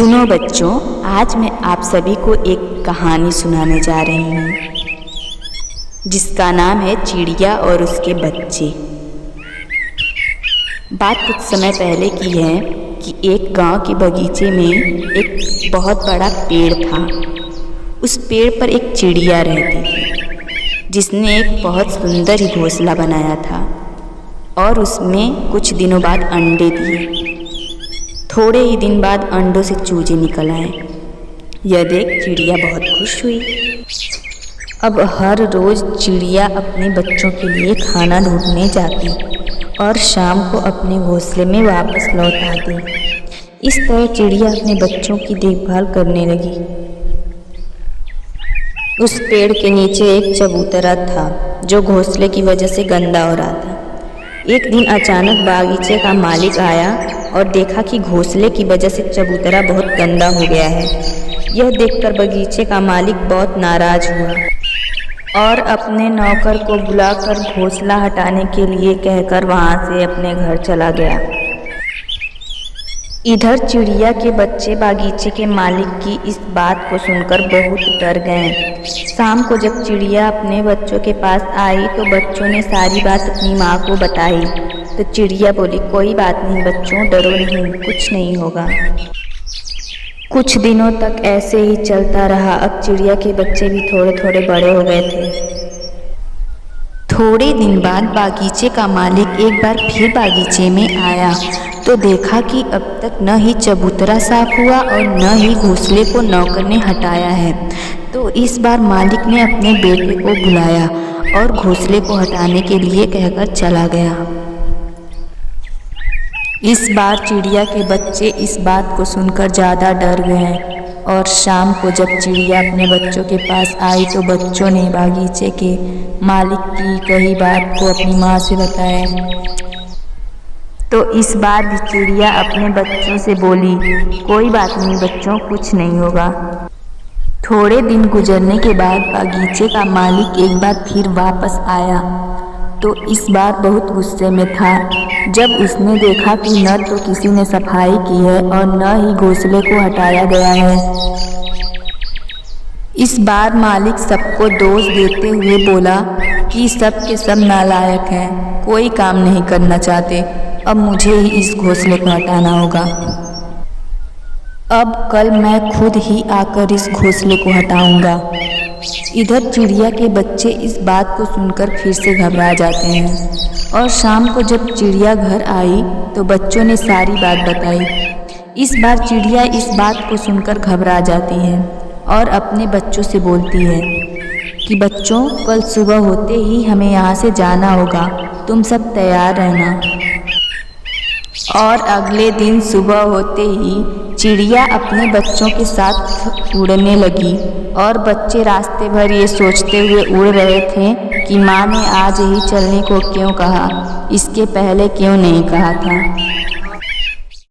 सुनो बच्चों, आज मैं आप सभी को एक कहानी सुनाने जा रही हूँ जिसका नाम है चिड़िया और उसके बच्चे। बात कुछ समय पहले की है कि एक गांव के बगीचे में एक बहुत बड़ा पेड़ था। उस पेड़ पर एक चिड़िया रहती थी जिसने एक बहुत सुंदर ही घोंसला बनाया था और उसमें कुछ दिनों बाद अंडे दिए। थोड़े ही दिन बाद अंडों से चूजे निकल आए। यह देख चिड़िया बहुत खुश हुई। अब हर रोज़ चिड़िया अपने बच्चों के लिए खाना ढूंढने जाती और शाम को अपने घोंसले में वापस लौट आती। इस तरह चिड़िया अपने बच्चों की देखभाल करने लगी। उस पेड़ के नीचे एक चबूतरा था जो घोंसले की वजह से गंदा हो रहा था। एक दिन अचानक बागीचे का मालिक आया और देखा कि घोंसले की वजह से चबूतरा बहुत गंदा हो गया है। यह देखकर बगीचे का मालिक बहुत नाराज हुआ और अपने नौकर को बुलाकर घोंसला हटाने के लिए कहकर वहां से अपने घर चला गया। इधर चिड़िया के बच्चे बागीचे के मालिक की इस बात को सुनकर बहुत डर गए। शाम को जब चिड़िया अपने बच्चों के पास आई तो बच्चों ने सारी बात अपनी माँ को बताई। तो चिड़िया बोली, कोई बात नहीं बच्चों, डरो नहीं, कुछ नहीं होगा। कुछ दिनों तक ऐसे ही चलता रहा। अब चिड़िया के बच्चे भी थोड़े थोड़े बड़े हो गए थे। थोड़े दिन बाद बागीचे का मालिक एक बार फिर बागीचे में आया तो देखा कि अब तक न ही चबूतरा साफ हुआ और न ही घोंसले को नौकर ने हटाया है। तो इस बार मालिक ने अपने बेटे को बुलाया और घोंसले को हटाने के लिए कहकर चला गया। इस बार चिड़िया के बच्चे इस बात को सुनकर ज़्यादा डर गए और शाम को जब चिड़िया अपने बच्चों के पास आई तो बच्चों ने बागीचे के मालिक की कही बात को अपनी माँ से बताया। तो इस बार भी चिड़िया अपने बच्चों से बोली, कोई बात नहीं बच्चों, कुछ नहीं होगा। थोड़े दिन गुजरने के बाद बागीचे का मालिक एक बार फिर वापस आया तो इस बार बहुत गुस्से में था जब उसने देखा कि न तो किसी ने सफाई की है और न ही घोंसले को हटाया गया है। इस बार मालिक सबको दोष देते हुए बोला कि सब के सब नालायक हैं, कोई काम नहीं करना चाहते। अब मुझे ही इस घोंसले को हटाना होगा। अब कल मैं खुद ही आकर इस घोंसले को हटाऊंगा। इधर चिड़िया के बच्चे इस बात को सुनकर फिर से घबरा जाते हैं और शाम को जब चिड़िया घर आई तो बच्चों ने सारी बात बताई। इस बार चिड़िया इस बात को सुनकर घबरा जाती है और अपने बच्चों से बोलती है कि बच्चों, कल सुबह होते ही हमें यहाँ से जाना होगा, तुम सब तैयार रहना। और अगले दिन सुबह होते ही चिड़िया अपने बच्चों के साथ उड़ने लगी और बच्चे रास्ते भर ये सोचते हुए उड़ रहे थे कि माँ ने आज ही चलने को क्यों कहा, इसके पहले क्यों नहीं कहा था।